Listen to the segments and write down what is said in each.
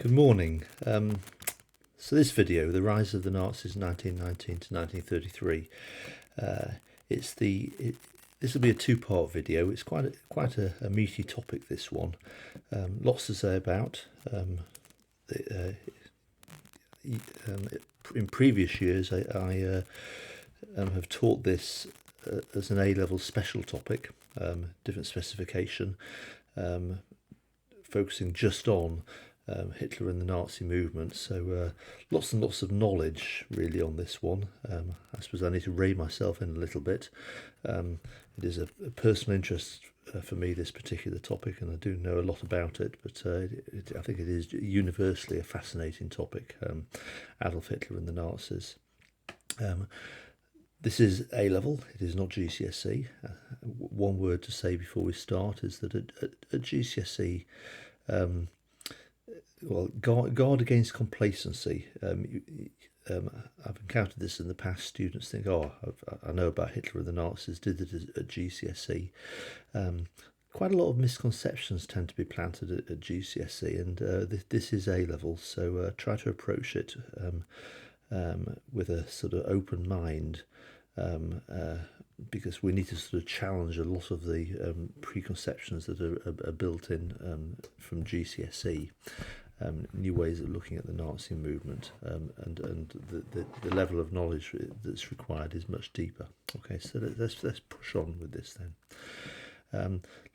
Good morning. So this video, The Rise of the Nazis 1919 to 1933, this will be a two-part video. It's quite a meaty topic, this one. Lots to say about. In previous years, I have taught this as an A-level special topic, different specification, focusing just on Hitler and the Nazi movement. So lots and lots of knowledge really on this one. I suppose I need to rein myself in a little bit. It is a personal interest for me, this particular topic, and I do know a lot about it, but I think it is universally a fascinating topic, Adolf Hitler and the Nazis. This is A-level, it is not GCSE. One word to say before we start is that at GCSE, well, guard against complacency. I've encountered this in the past. Students think, oh, I know about Hitler and the Nazis, did it at GCSE. Quite a lot of misconceptions tend to be planted at GCSE, and this is A-level, so try to approach it with a sort of open mind, because we need to sort of challenge a lot of the preconceptions that are built in from GCSE. New ways of looking at the Nazi movement, and the level of knowledge that's required is much deeper. Okay, so let's push on with this then.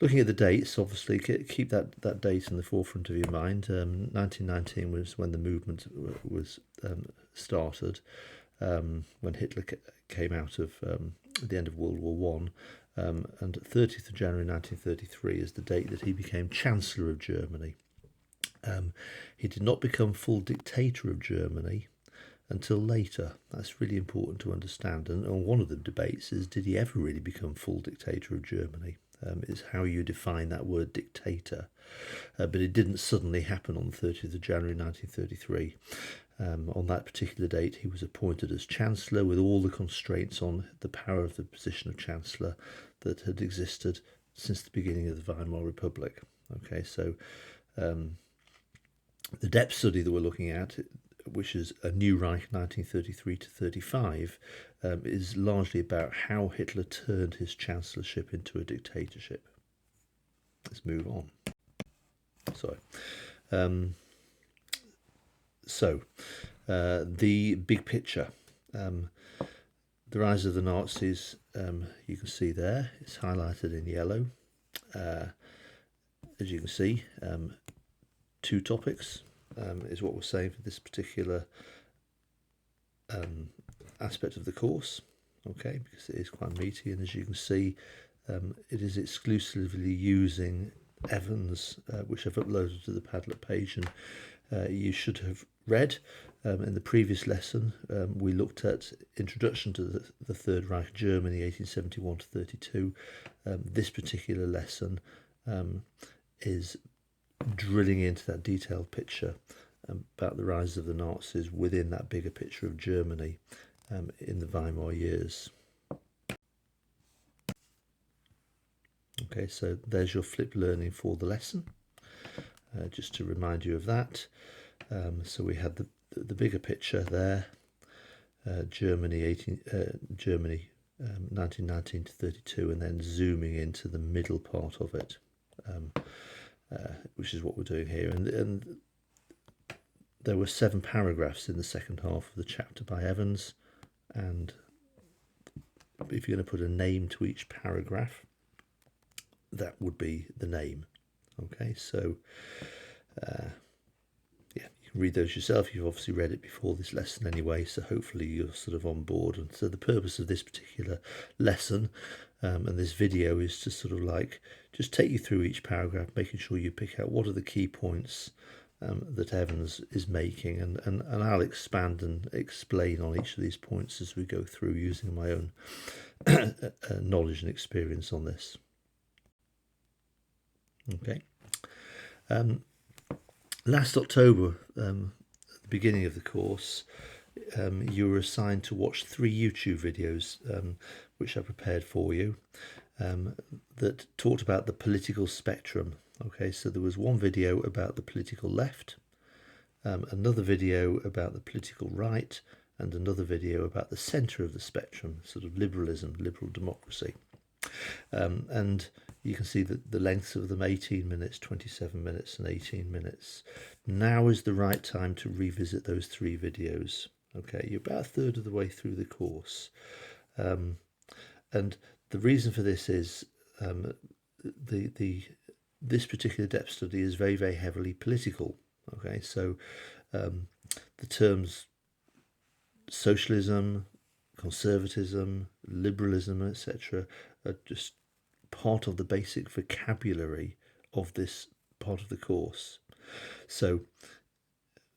Looking at the dates, obviously keep that date in the forefront of your mind. 1919 was when the movement was started, when Hitler came out of the end of World War One, and 30th of January 1933 is the date that he became Chancellor of Germany. He did not become full dictator of Germany until later. That's really important to understand. And one of the debates is, did he ever really become full dictator of Germany? Is how you define that word dictator. But it didn't suddenly happen on the 30th of January 1933. On that particular date, he was appointed as Chancellor with all the constraints on the power of the position of Chancellor that had existed since the beginning of the Weimar Republic. Okay, so the depth study that we're looking at, which is A New Reich 1933 to 35, is largely about how Hitler turned his chancellorship into a dictatorship. Let's move on. Sorry. The big picture. The rise of the Nazis, you can see there, it's highlighted in yellow. As you can see, two topics is what we're saying for this particular aspect of the course, okay, because it is quite meaty, and as you can see, it is exclusively using Evans, which I've uploaded to the Padlet page, and you should have read. In the previous lesson, we looked at Introduction to the Third Reich, Germany, 1871 to 32. This particular lesson is drilling into that detailed picture about the rise of the Nazis within that bigger picture of Germany in the Weimar years. Okay, so there's your flipped learning for the lesson, just to remind you of that. So we had the bigger picture there, Germany 1919 to 32, and then zooming into the middle part of it, which is what we're doing here. And there were 7 paragraphs in the second half of the chapter by Evans, and if you're going to put a name to each paragraph, that would be the name. Okay, so yeah, you can read those yourself. You've obviously read it before this lesson anyway, so hopefully you're sort of on board. And so the purpose of this particular lesson and this video is to sort of like just take you through each paragraph, making sure you pick out what are the key points that Evans is making, and I'll expand and explain on each of these points as we go through, using my own knowledge and experience on this. Okay. Last October, at the beginning of the course, you were assigned to watch 3 YouTube videos which I prepared for you that talked about the political spectrum. Okay, so there was one video about the political left, another video about the political right, and another video about the centre of the spectrum, sort of liberalism, liberal democracy. And you can see that the lengths of them, 18 minutes, 27 minutes and 18 minutes. Now is the right time to revisit those 3 videos. Okay, you're about a third of the way through the course. And the reason for this is this particular depth study is very, very heavily political. Okay, so the terms socialism, conservatism, liberalism, etc. are just part of the basic vocabulary of this part of the course. So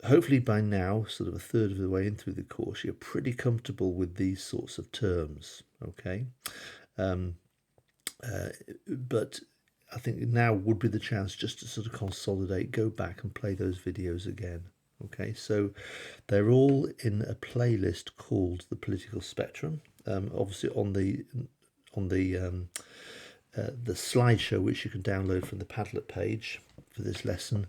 hopefully by now, sort of a third of the way in through the course, you're pretty comfortable with these sorts of terms, okay? But I think now would be the chance just to sort of consolidate, go back and play those videos again. Okay, so they're all in a playlist called The Political Spectrum. Obviously on the slideshow, which you can download from the Padlet page for this lesson,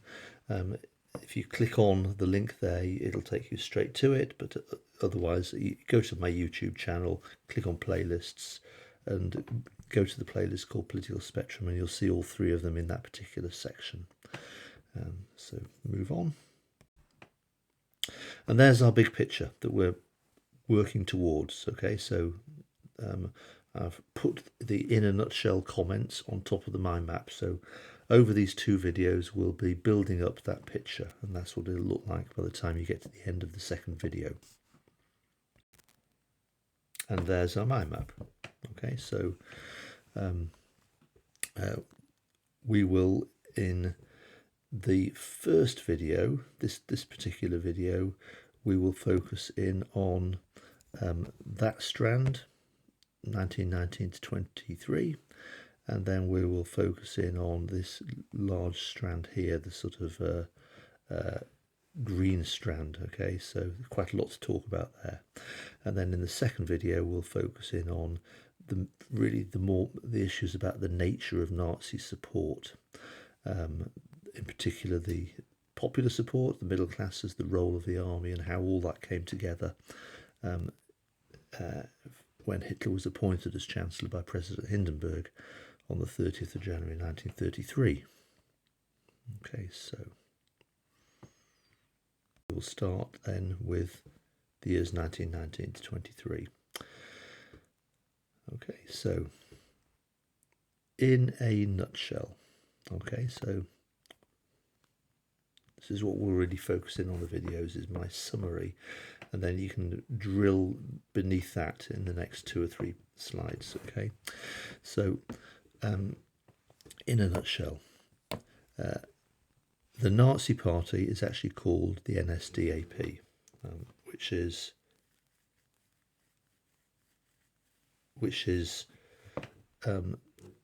if you click on the link there, it'll take you straight to it. But otherwise, you go to my YouTube channel, click on playlists, and go to the playlist called Political Spectrum, and you'll see all 3 of them in that particular section. So move on. And there's our big picture that we're working towards. Okay, so I've put the in a nutshell comments on top of the mind map. So over these 2 videos, we'll be building up that picture, and that's what it'll look like by the time you get to the end of the second video. And there's our mind map. Okay, so we will, in the first video, this particular video, we will focus in on that strand, 1919 to 23, and then we will focus in on this large strand here, the sort of green strand. Okay, so quite a lot to talk about there. And then in the second video, we'll focus in on the issues about the nature of Nazi support, in particular the popular support, the middle classes, the role of the army, and how all that came together when Hitler was appointed as Chancellor by President Hindenburg on the 30th of January 1933. Okay, so we'll start then with the years 1919 to 23. Okay, so in a nutshell, okay, so this is what we're really focusing on the videos, is my summary, and then you can drill beneath that in the next 2 or 3 slides. Okay, so in a nutshell, the Nazi Party is actually called the NSDAP, which is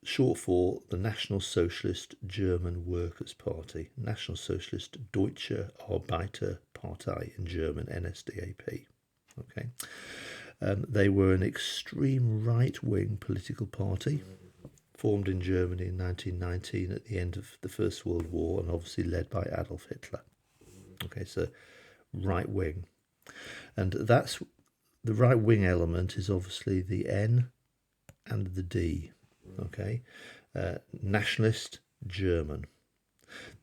short for the National Socialist German Workers' Party, National Socialist Deutsche Arbeiterpartei in German, NSDAP. Okay, they were an extreme right-wing political party formed in Germany in 1919 at the end of the First World War, and obviously led by Adolf Hitler. Okay, so right-wing, and that's the right-wing element is obviously the N and the D. Okay, nationalist, German.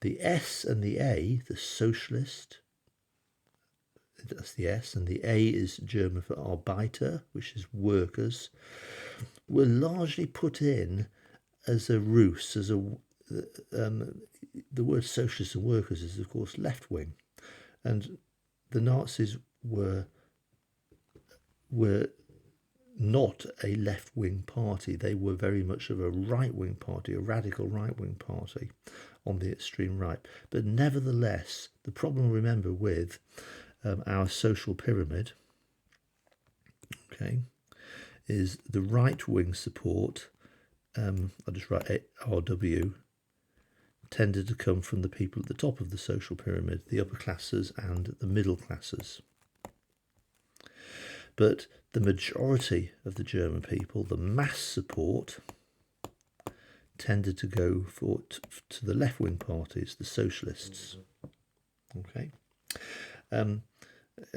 The S and the A, the socialist, that's the S, and the A is German for Arbeiter, which is workers, were largely put in as a ruse, as a the word socialist and workers is of course left wing, and the Nazis were not a left-wing party. They were very much of a right-wing party, a radical right-wing party on the extreme right. But nevertheless, the problem, remember, with our social pyramid, okay, is the right-wing support, I'll just write RW, tended to come from the people at the top of the social pyramid, the upper classes and the middle classes. But the majority of the German people, the mass support, tended to go to the left-wing parties, the socialists. Okay, Um,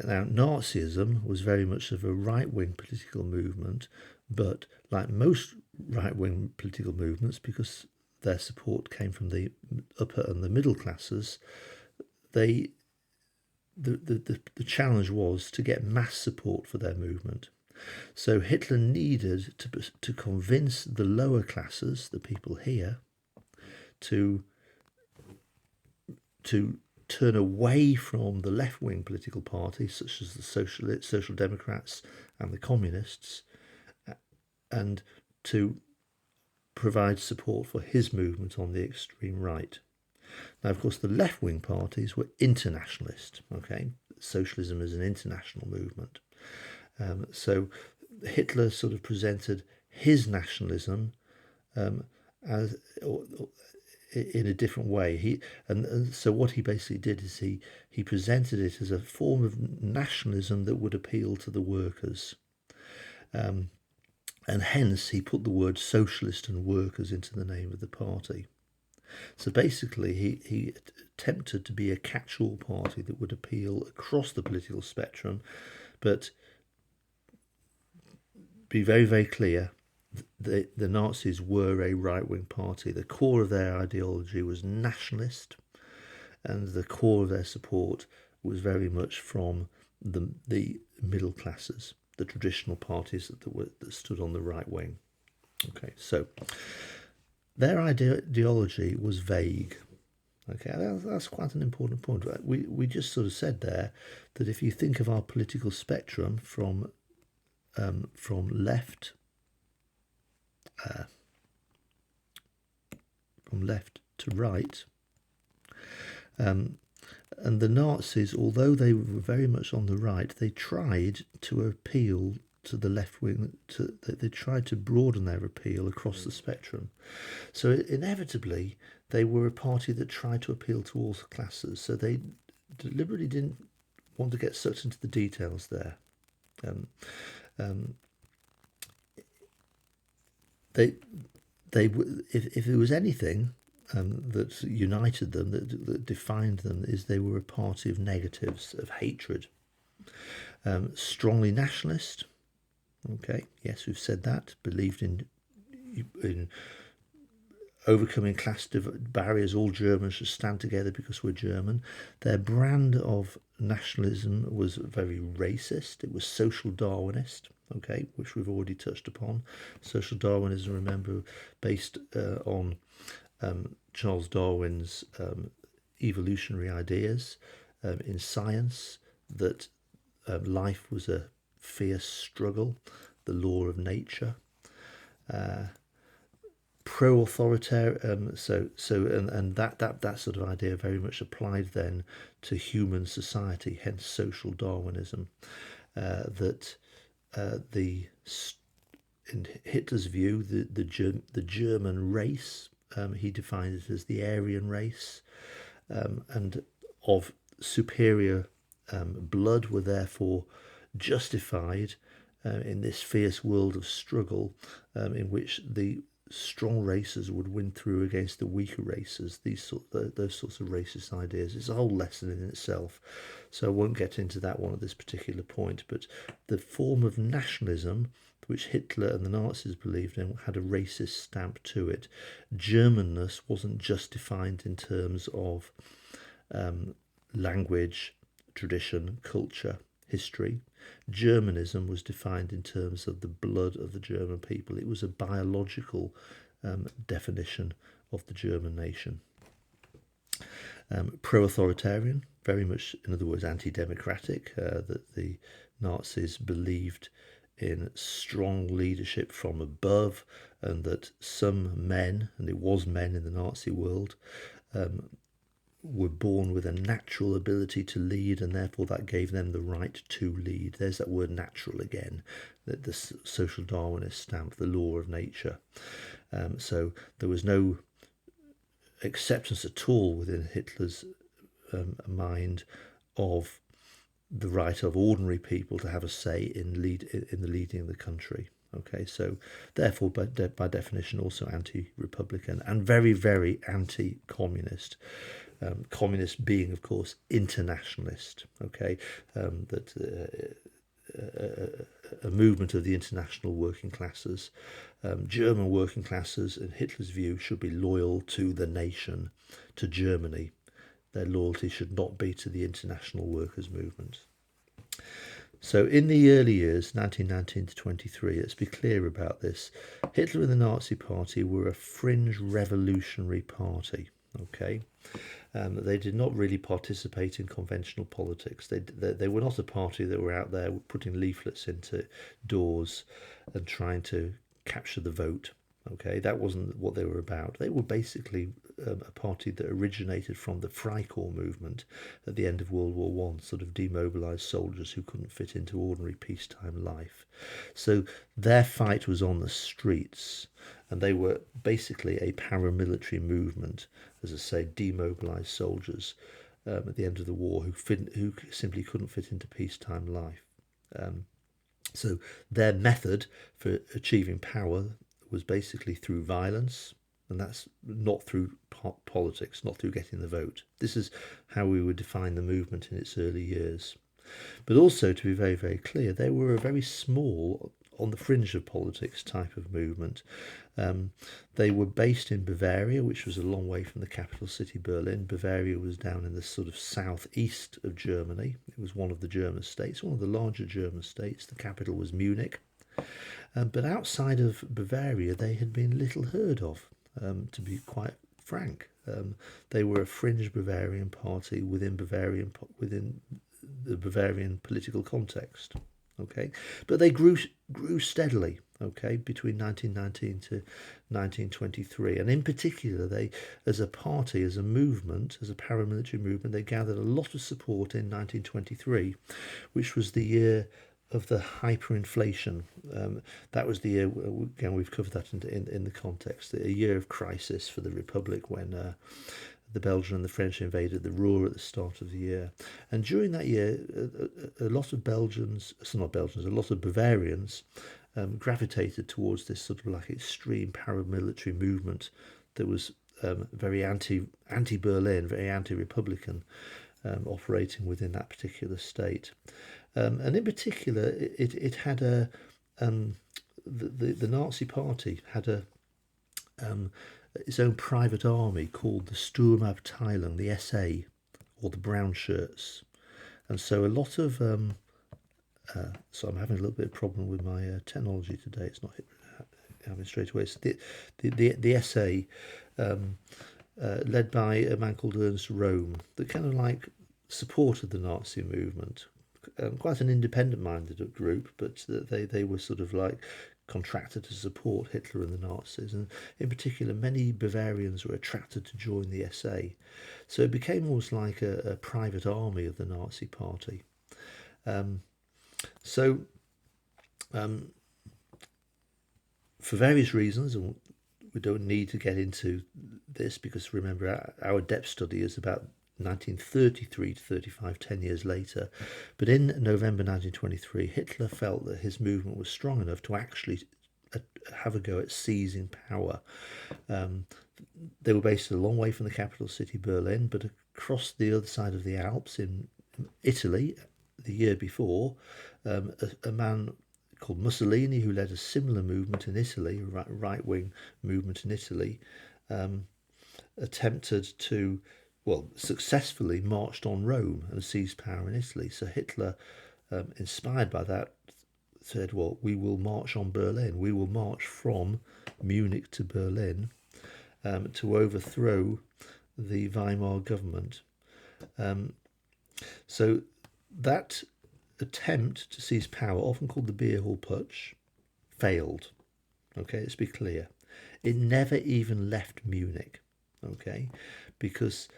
Now, Nazism was very much of a right-wing political movement, but like most right-wing political movements, because their support came from the upper and the middle classes, they the challenge was to get mass support for their movement. So Hitler needed to convince the lower classes, the people here, to to turn away from the left-wing political parties such as the Social Democrats and the Communists, and to provide support for his movement on the extreme right. Now, of course, the left-wing parties were internationalist. Okay, socialism is an international movement. So Hitler sort of presented his nationalism as in a different way. And so what he basically did is he presented it as a form of nationalism that would appeal to the workers. And hence he put the word socialist and workers into the name of the party. So basically he attempted to be a catch-all party that would appeal across the political spectrum, but be very, very clear, the Nazis were a right-wing party. The core of their ideology was nationalist, and the core of their support was very much from the middle classes, the traditional parties that stood on the right wing. Okay, so their ideology was vague. Okay, that's quite an important point. We just sort of said there that if you think of our political spectrum from left to right, and the Nazis, although they were very much on the right, they tried to appeal to the left wing. They tried to broaden their appeal across the spectrum. So inevitably, they were a party that tried to appeal to all classes. So they deliberately didn't want to get sucked into the details there. If there was anything that united them, that defined them, is they were a party of negatives, of hatred. Strongly nationalist. Okay, yes, we've said that. Believed in overcoming class barriers. All Germans should stand together because we're German. Their brand of nationalism was very racist. It was social Darwinist. Okay, which we've already touched upon. Social Darwinism, remember, based on Charles Darwin's evolutionary ideas in science, that life was a fierce struggle, the law of nature. Pro-authoritarian, and that sort of idea very much applied then to human society, hence social Darwinism. That in Hitler's view, the German race, he defined it as the Aryan race, and of superior blood were therefore justified in this fierce world of struggle, in which the strong races would win through against the weaker races. Those sorts of racist ideas. It's a whole lesson in itself, so I won't get into that one at this particular point. But the form of nationalism which Hitler and the Nazis believed in had a racist stamp to it. Germanness wasn't just defined in terms of language, tradition, culture, history. Germanism was defined in terms of the blood of the German people. It was a biological definition of the German nation. Pro-authoritarian, very much, in other words, anti-democratic, that the Nazis believed in strong leadership from above, and that some men, and it was men in the Nazi world, were born with a natural ability to lead, and therefore that gave them the right to lead. There's that word natural again, that the social Darwinist stamp, the law of nature. So there was no acceptance at all within Hitler's mind of the right of ordinary people to have a say in the leading of the country. Okay, so therefore, by definition, also anti-republican and very, very anti-communist. communist being, of course, internationalist. Okay, that a movement of the international working classes, German working classes, in Hitler's view, should be loyal to the nation, to Germany. Their loyalty should not be to the international workers' movement. So in the early years, 1919 to 23, let's be clear about this, Hitler and the Nazi Party were a fringe revolutionary party. Okay, they did not really participate in conventional politics. They were not a party that were out there putting leaflets into doors and trying to capture the vote. Okay, that wasn't what they were about. They were basically a party that originated from the Freikorps movement at the end of World War One, sort of demobilised soldiers who couldn't fit into ordinary peacetime life. So their fight was on the streets, and they were basically a paramilitary movement, as I say, demobilised soldiers at the end of the war who simply couldn't fit into peacetime life. So their method for achieving power was basically through violence, and that's not through politics, not through getting the vote. This is how we would define the movement in its early years. But also, to be very, very clear, they were a very small, on the fringe of politics type of movement. They were based in Bavaria, which was a long way from the capital city, Berlin. Bavaria was down in the sort of southeast of Germany. It was one of the German states, one of the larger German states. The capital was Munich. But outside of Bavaria, they had been little heard of, to be quite frank. They were a fringe Bavarian party within the Bavarian political context. Okay, but they grew steadily. Okay, between 1919 to 1923, and in particular, they, as a party, as a movement, as a paramilitary movement, they gathered a lot of support in 1923, which was the year of the hyperinflation. That was the year, again, we've covered that in the context, a year of crisis for the Republic when the Belgians and the French invaded the Ruhr at the start of the year. And during that year, a lot of a lot of Bavarians gravitated towards this sort of like extreme paramilitary movement that was very anti-Berlin, very anti-Republican, operating within that particular state. And in particular, it had the Nazi Party had its own private army called the Sturmabteilung, the SA, or the Brown Shirts. And so a lot of so I'm having a little bit of problem with my technology today. It's not having straight away. So the SA, led by a man called Ernst Röhm, that kind of like supported the Nazi movement. Quite an independent-minded group, but they were sort of like contracted to support Hitler and the Nazis, and in particular many Bavarians were attracted to join the SA. So it became almost like a private army of the Nazi Party. For various reasons, and we don't need to get into this because remember our depth study is about 1933 to 35, 10 years later. But in November 1923, Hitler felt that his movement was strong enough to actually have a go at seizing power. They were based a long way from the capital city, Berlin, but across the other side of the Alps in Italy, the year before, a man called Mussolini, who led a similar movement in Italy, a right-wing movement in Italy, attempted to, successfully marched on Rome and seized power in Italy. So Hitler, inspired by that, said, well, we will march on Berlin. We will march from Munich to Berlin to overthrow the Weimar government. So that attempt to seize power, often called the Beer Hall Putsch, failed. Okay, let's be clear. It never even left Munich, okay, because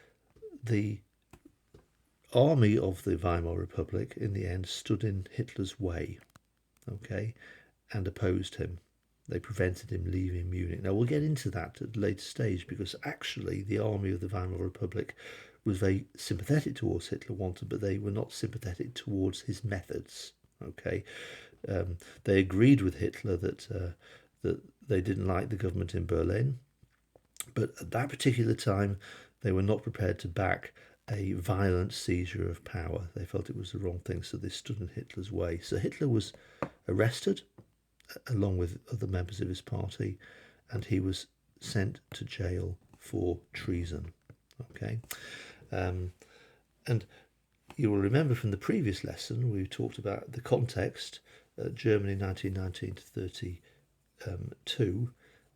the army of the Weimar Republic in the end stood in Hitler's way, okay, and opposed him. They prevented him leaving Munich. Now, we'll get into that at a later stage because actually the army of the Weimar Republic was very sympathetic towards Hitler, but they were not sympathetic towards his methods, okay. They agreed with Hitler that they didn't like the government in Berlin, but at that particular time, they were not prepared to back a violent seizure of power. They felt it was the wrong thing, so they stood in Hitler's way. So Hitler was arrested along with other members of his party, and he was sent to jail for treason. Okay, and you will remember from the previous lesson we talked about the context, Germany 1919 to 32,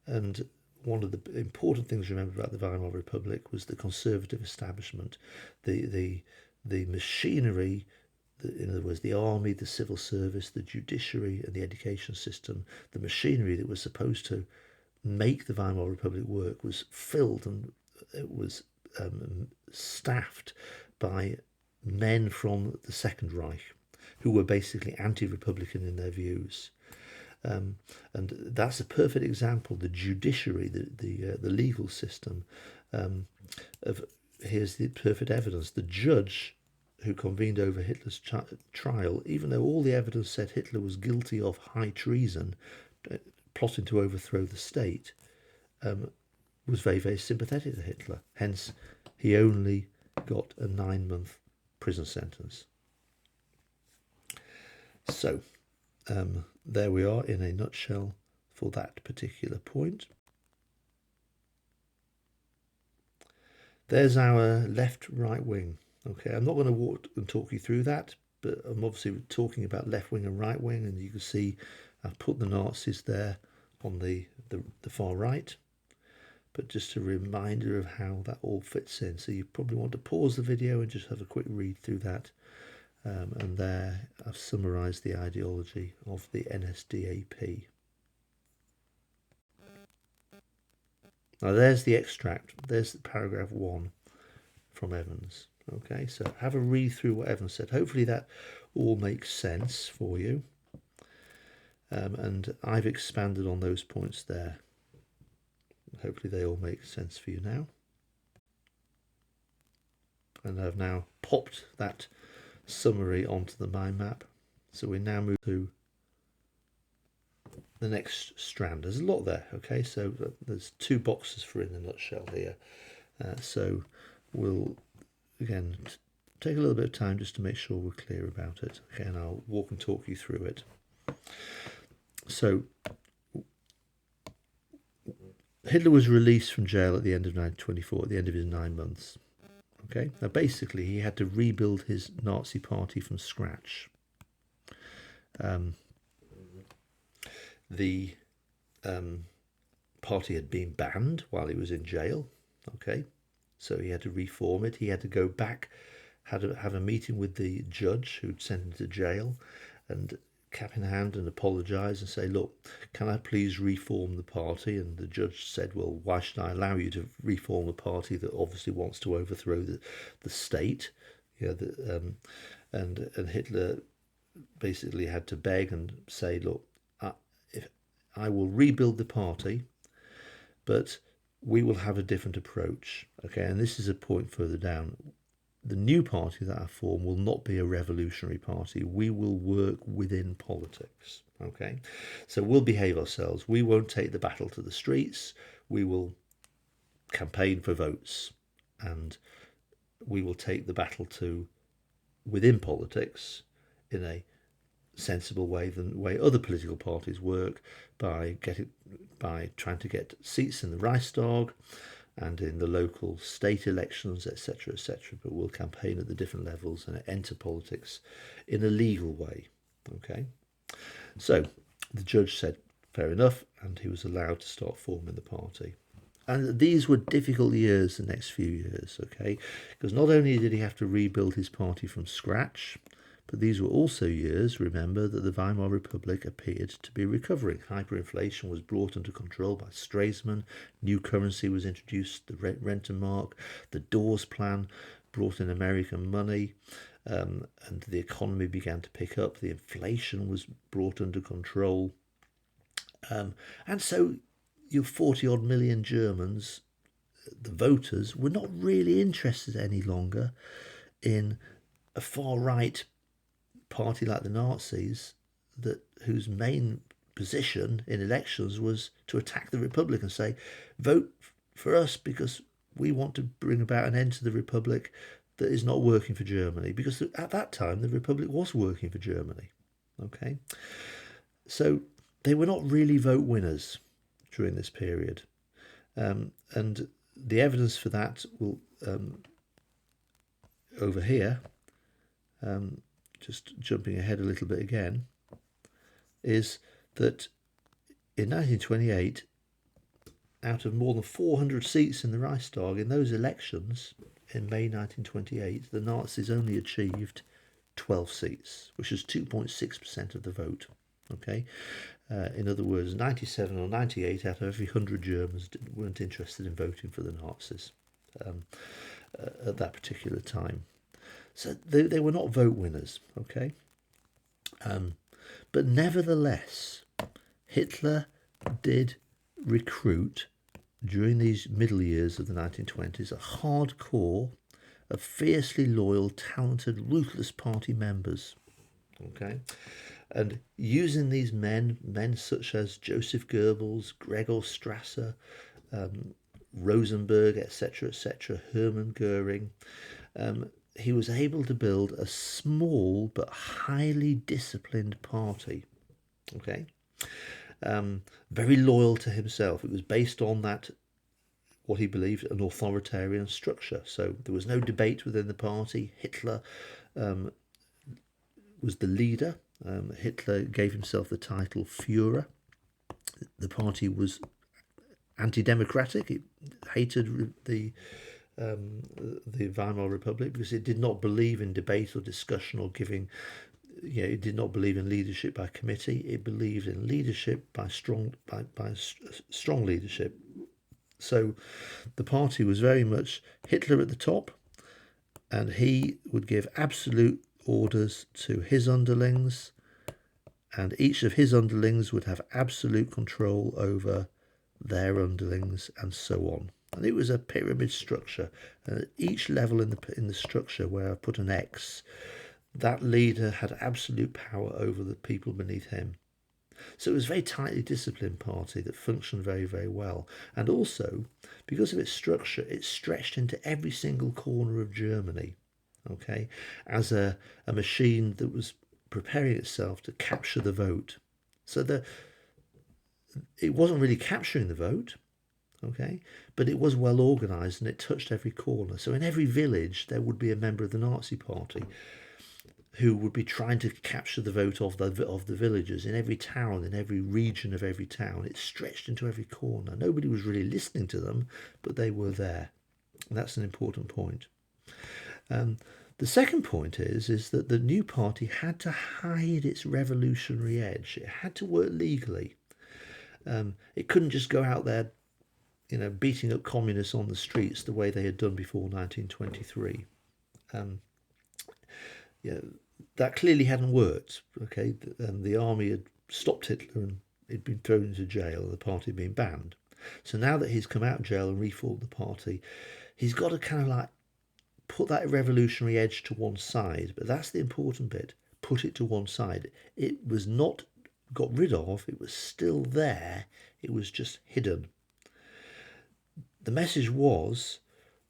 and one of the important things to remember about the Weimar Republic was the conservative establishment, the machinery, in other words, the army, the civil service, the judiciary, and the education system, the machinery that was supposed to make the Weimar Republic work was filled, and it was staffed by men from the Second Reich who were basically anti-republican in their views. And that's a perfect example. The judiciary, the legal system, of here's the perfect evidence. The judge who convened over Hitler's trial, even though all the evidence said Hitler was guilty of high treason, plotting to overthrow the state, was very, very sympathetic to Hitler. Hence, he only got a 9-month prison sentence. So, there we are in a nutshell for that particular point. There's our left-right wing. Okay, I'm not going to walk and talk you through that, but I'm obviously talking about left wing and right wing, and you can see I've put the Nazis there on the far right. But just a reminder of how that all fits in. So you probably want to pause the video and just have a quick read through that. And there I've summarised the ideology of the NSDAP. Now there's the extract. There's paragraph 1 from Evans. Okay, so have a read through what Evans said. Hopefully that all makes sense for you. And I've expanded on those points there. Hopefully they all make sense for you now. And I've now popped that summary onto the mind map. So we now move to the next strand. There's a lot there, okay? So there's 2 boxes for in a nutshell here. So we'll, again, take a little bit of time just to make sure we're clear about it. Okay, and I'll walk and talk you through it. So Hitler was released from jail at the end of 1924, at the end of his 9 months. Okay, now basically he had to rebuild his Nazi party from scratch. The party had been banned while he was in jail. Okay, so he had to reform it. He had to go back, had to have a meeting with the judge who'd sent him to jail, and cap in hand and apologise and say, look, can I please reform the party? And the judge said, well, why should I allow you to reform a party that obviously wants to overthrow the state? You know, and Hitler basically had to beg and say, look, I will rebuild the party, but we will have a different approach. Okay, and this is a point further down. The new party that I form will not be a revolutionary party. We will work within politics. Okay, so we'll behave ourselves. We won't take the battle to the streets. We will campaign for votes, and we will take the battle to within politics in a sensible way than the way other political parties work, by trying to get seats in the Reichstag and in the local state elections, etc., etc. But we'll campaign at the different levels and enter politics in a legal way. Okay, so the judge said fair enough, and he was allowed to start forming the party. And these were difficult years, the next few years, okay, because not only did he have to rebuild his party from scratch, but these were also years, remember, that the Weimar Republic appeared to be recovering. Hyperinflation was brought under control by Stresemann, new currency was introduced, the Rentenmark, the Dawes Plan brought in American money, and the economy began to pick up, the inflation was brought under control. And so your 40-odd million Germans, the voters, were not really interested any longer in a far-right party like the Nazis, whose main position in elections was to attack the Republic and say, vote for us because we want to bring about an end to the Republic that is not working for Germany, because at that time the Republic was working for Germany. Okay, so they were not really vote winners during this period, and the evidence for that will over here, just jumping ahead a little bit again, is that in 1928, out of more than 400 seats in the Reichstag in those elections in May 1928, the Nazis only achieved 12 seats, which is 2.6% of the vote. Okay, in other words, 97 or 98 out of every 100 Germans weren't interested in voting for the Nazis at that particular time. So they were not vote winners. Okay, but nevertheless, Hitler did recruit during these middle years of the 1920s a hardcore of fiercely loyal, talented, ruthless party members. Okay, and using these men such as Joseph Goebbels, Gregor Strasser, Rosenberg, etc., Hermann Goering, he was able to build a small but highly disciplined party. Okay, very loyal to himself. It was based on that, what he believed, an authoritarian structure. So there was no debate within the party. Hitler was the leader. Hitler gave himself the title Führer. The party was anti-democratic. It hated the Weimar Republic because it did not believe in debate or discussion or giving. It did not believe in leadership by committee. It believed in leadership by strong leadership. So the party was very much Hitler at the top, and he would give absolute orders to his underlings, and each of his underlings would have absolute control over their underlings, and so on. And it was a pyramid structure. And at each level in the structure where I put an X, that leader had absolute power over the people beneath him. So it was a very tightly disciplined party that functioned very, very well. And also, because of its structure, it stretched into every single corner of Germany, okay, as a machine that was preparing itself to capture the vote. So it wasn't really capturing the vote, okay, but it was well organised and it touched every corner. So in every village there would be a member of the Nazi Party who would be trying to capture the vote of the villagers. In every town, in every region of every town, it stretched into every corner. Nobody was really listening to them, but they were there. And that's an important point. The second point is that the new party had to hide its revolutionary edge. It had to work legally. It couldn't just go out there, beating up communists on the streets the way they had done before 1923. That clearly hadn't worked. Okay, the army had stopped Hitler and he'd been thrown into jail and the party had been banned. So now that he's come out of jail and reformed the party, he's got to kind of like put that revolutionary edge to one side. But that's the important bit. Put it to one side. It was not got rid of. It was still there. It was just hidden. The message was,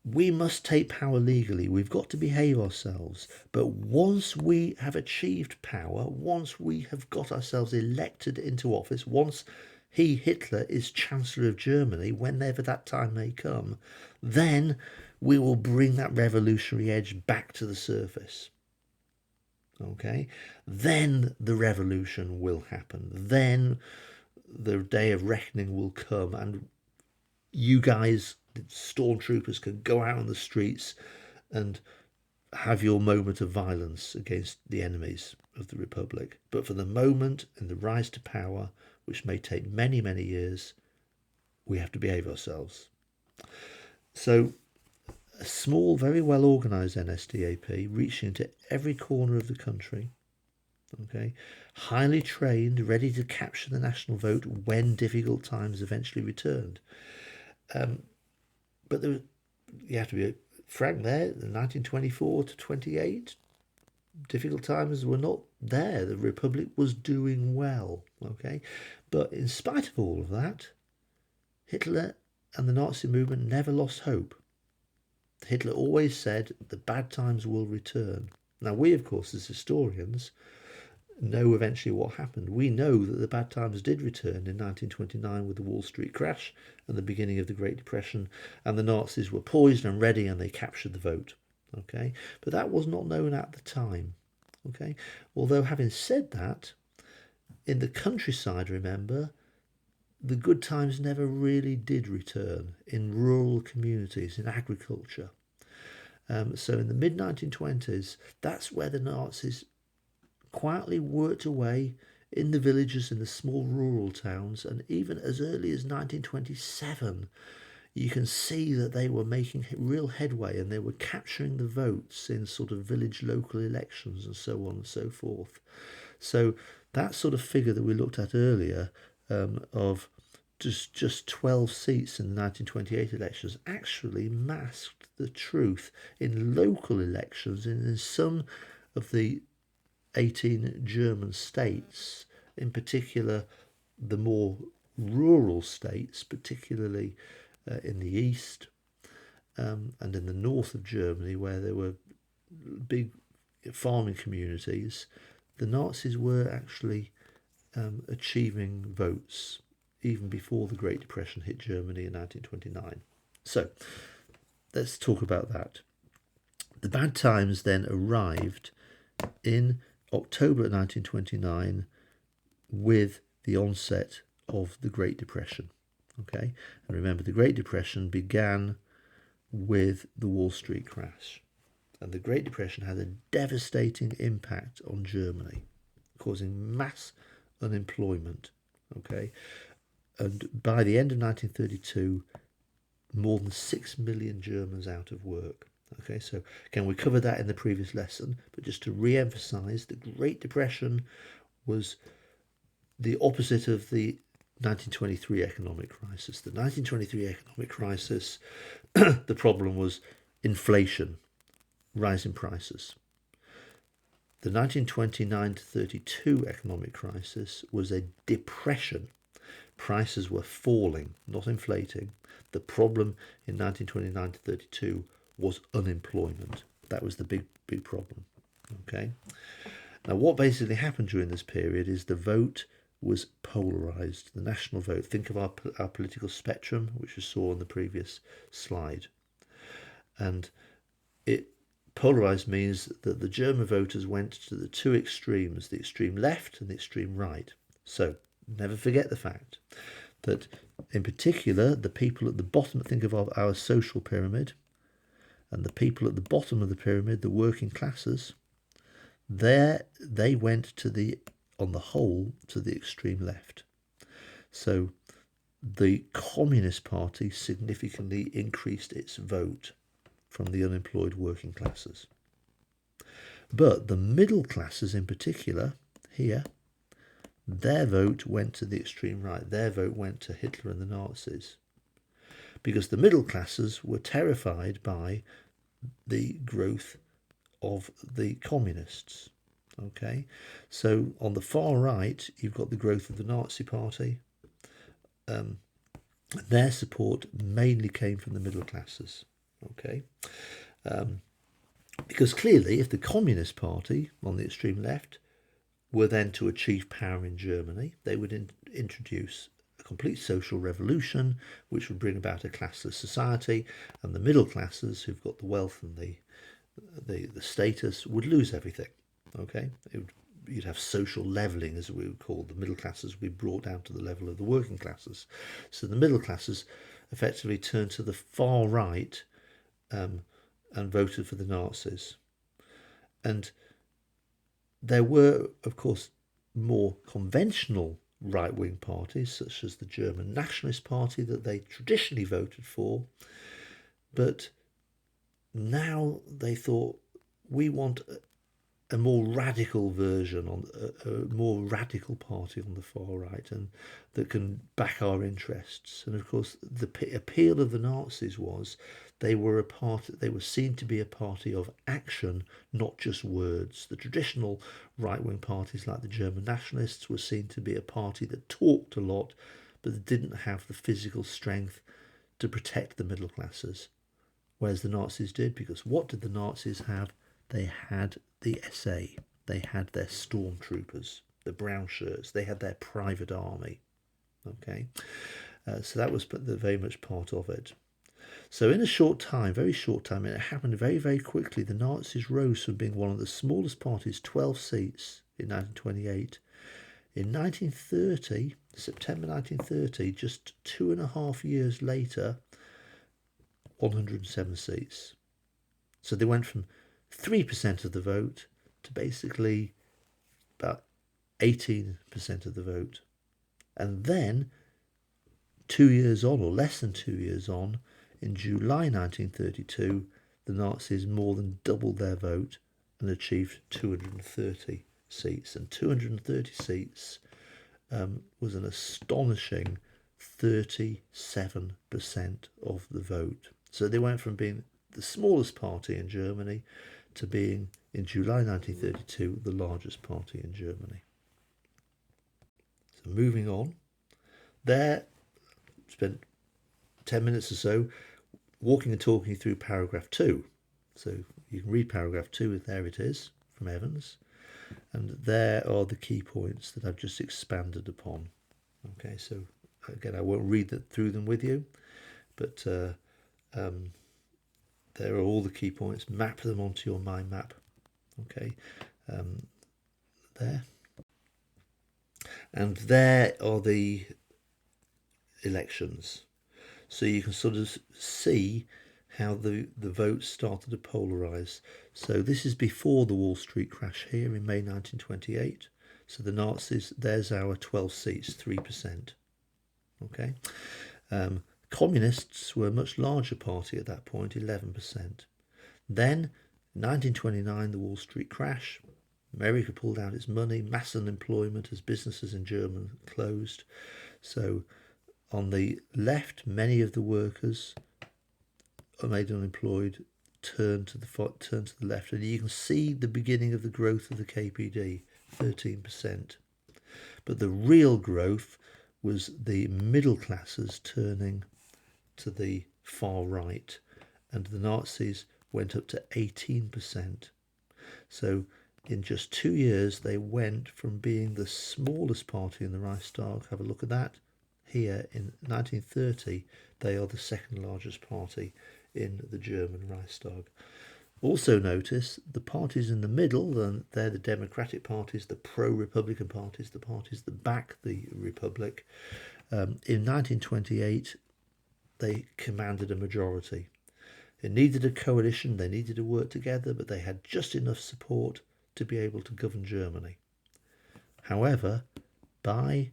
we must take power legally. We've got to behave ourselves. But once we have achieved power, once we have got ourselves elected into office, once Hitler, is Chancellor of Germany, whenever that time may come, then we will bring that revolutionary edge back to the surface. Okay? Then the revolution will happen. Then the day of reckoning will come, and you guys, stormtroopers, can go out on the streets and have your moment of violence against the enemies of the Republic. But for the moment and the rise to power, which may take many, many years, we have to behave ourselves. So a small, very well organised NSDAP reaching into every corner of the country, okay, highly trained, ready to capture the national vote when difficult times eventually returned. But you have to be frank there, 1924 to 28, difficult times were not there. The Republic was doing well, okay? But in spite of all of that, Hitler and the Nazi movement never lost hope. Hitler always said the bad times will return. Now, we, of course, as historians, know eventually what happened. We know that the bad times did return in 1929 with the Wall Street crash and the beginning of the Great Depression, and the Nazis were poised and ready and they captured the vote. Okay, but that was not known at the time. Okay, although having said that, in the countryside, remember, the good times never really did return in rural communities, in agriculture. So in the mid-1920s, that's where the Nazis quietly worked away in the villages, in the small rural towns, and even as early as 1927, you can see that they were making real headway and they were capturing the votes in sort of village local elections and so on and so forth. So that sort of figure that we looked at earlier, of just 12 seats in the 1928 elections, actually masked the truth. In local elections, in some of the 18 German states, in particular the more rural states, particularly in the east and in the north of Germany, where there were big farming communities, the Nazis were actually achieving votes even before the Great Depression hit Germany in 1929. So let's talk about that. The bad times then arrived in October 1929 with the onset of the Great Depression. Okay, and remember, the Great Depression began with the Wall Street crash, and the Great Depression had a devastating impact on Germany, causing mass unemployment. Okay, and by the end of 1932, more than 6 million Germans out of work. Okay, so again, we covered that in the previous lesson, but just to re-emphasize, the Great Depression was the opposite of the 1923 economic crisis. The 1923 economic crisis, the problem was inflation, rising prices. The 1929 to 32 economic crisis was a depression. Prices were falling, not inflating. The problem in 1929 to 32 was unemployment. That was the big problem. Okay. Now, what basically happened during this period is the vote was polarised. The national vote. Think of our political spectrum, which we saw on the previous slide. And it polarised means that the German voters went to the two extremes, the extreme left and the extreme right. So never forget the fact that, in particular, the people at the bottom, think of our social pyramid, and the people at the bottom of the pyramid, the working classes, they went on the whole, to the extreme left. So the Communist Party significantly increased its vote from the unemployed working classes. But the middle classes in particular, here, their vote went to the extreme right. Their vote went to Hitler and the Nazis. Because the middle classes were terrified by the growth of the communists. Okay, so on the far right, you've got the growth of the Nazi Party. Their support mainly came from the middle classes. Okay, because clearly, if the Communist Party on the extreme left were then to achieve power in Germany, they would introduce a complete social revolution, which would bring about a classless society, and the middle classes, who've got the wealth and the status, would lose everything. Okay, you'd have social levelling, as we would call the middle classes, would be brought down to the level of the working classes. So the middle classes effectively turned to the far right and voted for the Nazis. And there were, of course, more conventional right-wing parties, such as the German Nationalist Party, that they traditionally voted for. But now they thought, we want a more radical version, a more radical party on the far right, and that can back our interests. And of course, the appeal of the Nazis was they were seen to be a party of action, not just words. The traditional right-wing parties, like the German nationalists, were seen to be a party that talked a lot, but that didn't have the physical strength to protect the middle classes. whereas the Nazis did, because what did the Nazis have? They had the SA, they had their stormtroopers, the brown shirts, they had their private army. Okay, so that was very much part of it. So in a short time, very short time, and it happened very, very quickly, the Nazis rose from being one of the smallest parties, 12 seats in 1928. In 1930, September 1930, just 2.5 years later, 107 seats. So they went from 3% of the vote to basically about 18% of the vote. And then 2 years on, or less than 2 years on, in July 1932, the Nazis more than doubled their vote and achieved 230 seats. And 230 seats was an astonishing 37% of the vote. So they went from being the smallest party in Germany to being, in July 1932, the largest party in Germany. So moving on, there, spent 10 minutes or so walking and talking through paragraph 2. So you can read paragraph 2, there it is, from Evans. And there are the key points that I've just expanded upon. Okay, so again, I won't read through them with you, but there are all the key points. Map them onto your mind map. Okay, there. And there are the elections. So you can sort of see how the votes started to polarise. So this is before the Wall Street crash here in May 1928. So the Nazis, there's our 12 seats, 3%. Okay. Communists were a much larger party at that point, 11%. Then, 1929, the Wall Street crash. America pulled out its money, mass unemployment as businesses in Germany closed. So on the left, many of the workers are made unemployed, turn to the left, and you can see the beginning of the growth of the KPD, 13%. But the real growth was the middle classes turning to the far right, and the Nazis went up to 18%. So in just 2 years, they went from being the smallest party in the Reichstag, have a look at that, here in 1930, they are the second largest party in the German Reichstag. Also notice the parties in the middle, they're the Democratic parties, the pro-Republican parties, the parties that back the Republic. In 1928, they commanded a majority. It needed a coalition, they needed to work together, but they had just enough support to be able to govern Germany. However, by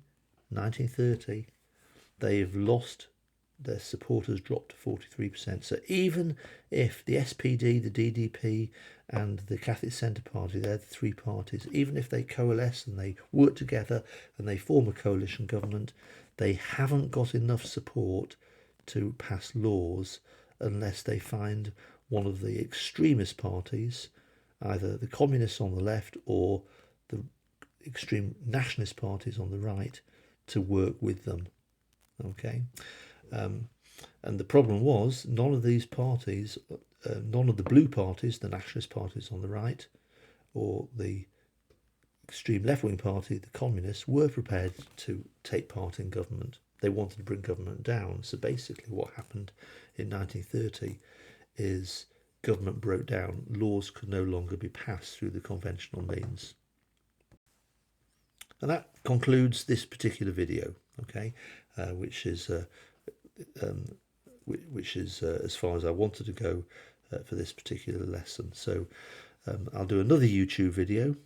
1930, they've lost, their supporters dropped to 43%. So even if the SPD, the DDP and the Catholic Centre Party, they're the three parties, even if they coalesce and they work together and they form a coalition government, they haven't got enough support to pass laws unless they find one of the extremist parties, either the communists on the left or the extreme nationalist parties on the right, to work with them. Okay, and the problem was none of these parties, none of the blue parties, the nationalist parties on the right, or the extreme left-wing party, the communists, were prepared to take part in government. They wanted to bring government down. So basically what happened in 1930 is government broke down. Laws could no longer be passed through the conventional means. And that concludes this particular video, okay, which is as far as I wanted to go for this particular lesson. So I'll do another YouTube video,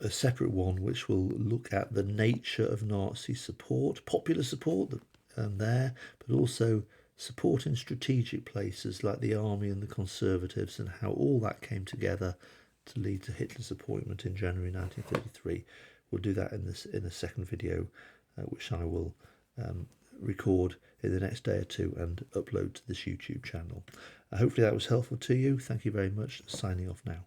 a separate one, which will look at the nature of Nazi support, popular support there, but also support in strategic places like the army and the Conservatives, and how all that came together to lead to Hitler's appointment in January 1933. We'll do that in a second video, which I will record in the next day or two and upload to this YouTube channel. Hopefully that was helpful to you. Thank you very much. Signing off now.